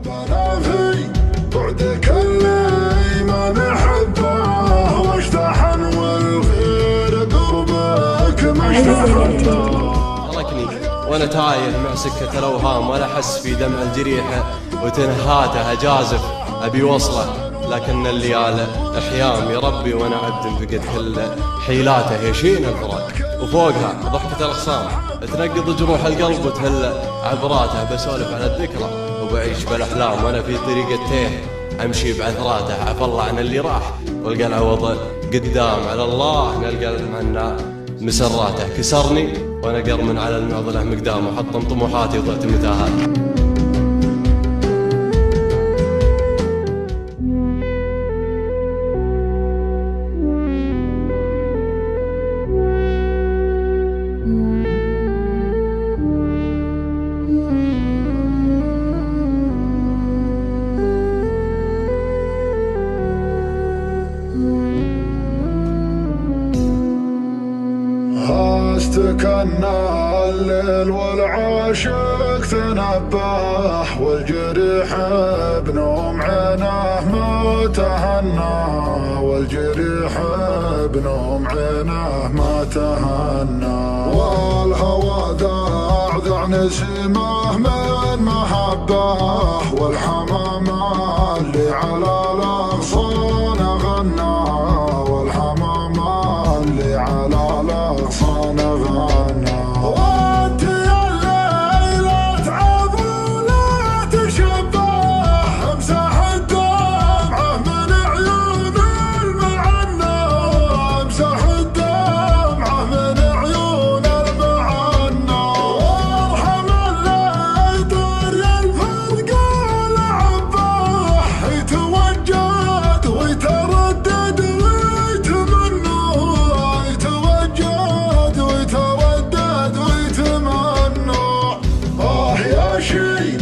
حبنا في بعدك اللي ما نحبه واشتحن والغير قربك ما اشتحنا. تركني وانا تايه مع سكة الاوهام ولا احس في دمع الجريحة وتنهاته جازف ابي وصله، لكن الليالة احيام يا ربي وانا عبد فقد كل حيلاته يشين الفراق، وفوقها ضحكة الاخصام تنقض جروح القلب وتهل عبراته. بسولف على الذكرى وبعيش بالاحلام وانا في طريق التيه امشي بعثراته. عفى الله عن اللي راح والقى العوض قدام، على الله نلقى المعنى مسراته. كسرني وانا قرمن على المعضله مقدام وحطم طموحاتي وضعت متاهات. استكنا الليل والعاشق تنبح والجريح بنوم عينه ما تهنى، والجريح بنوم عينه ما تهنى. والهوى ذعذع نسيمه من محبه والحمام اللي على الاغصان غنى، والحمام اللي على الاغصان غنى. وانت يا الليلة تعب ولا تشبه امسح الدمعة من عيون المعنى، امسح الدمعة من عيون المعنى. وارحم اللي يطير الفرق لعبه يتوجد ويتردد ويتمنى، يتوجد ويتردد ويتمنى. يا شي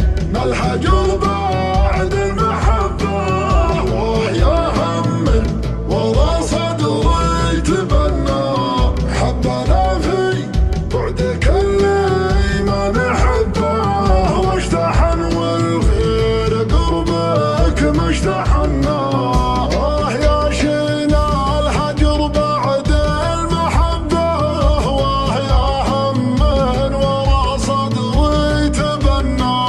الحجر بعد المحبة، ويا هم ورا صدري يتبنى. حبنا في بعدك اللي ما نحبه واشتحن والغير قربك ما اشتحنا. يا شينا الحجر بعد المحبة، ويا هم ورا صدري يتبنى.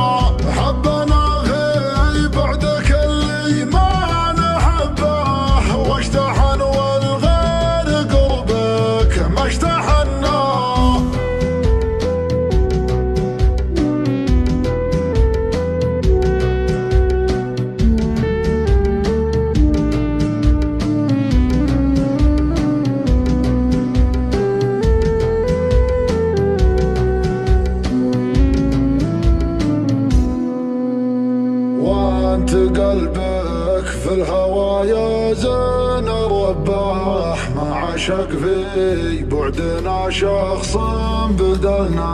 حبنا في بعدك اللي ما نحبه واشتحن والغير قربك ما اشتحنا. وانت قلبك في الهوى يا زين رباح، ما عشق في بعدنا شخص بدلنا،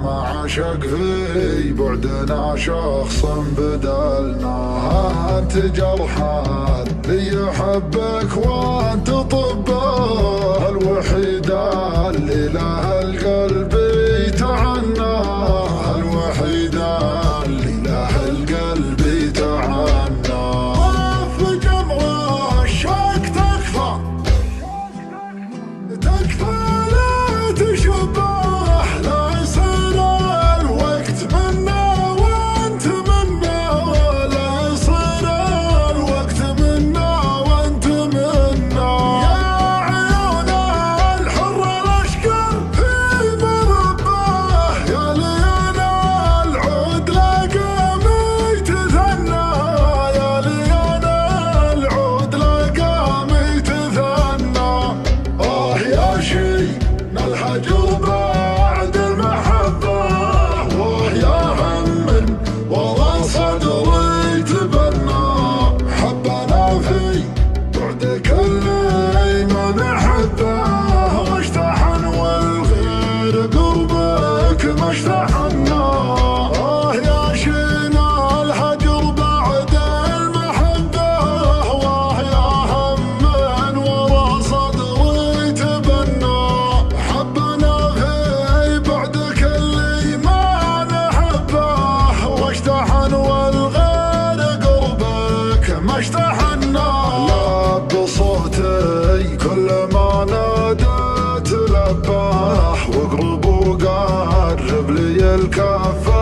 ما عشق في بعدنا شخص بدلنا. انت جرحان لي يحبك وانت طبه الوحيدة اللي لها القلب يتعنى، الوحيدة اللي لها القلب يتعنى. وفي جمر الشوق تكفى، تكفى لا تشبه، لا يصير الوقت منا وانت منا، لا يصير الوقت منا وانت منا. يا عيون الحر الاشقر في مرض صوتي كل ما ناديت لباح، واقرب وقرب لي الكفاح.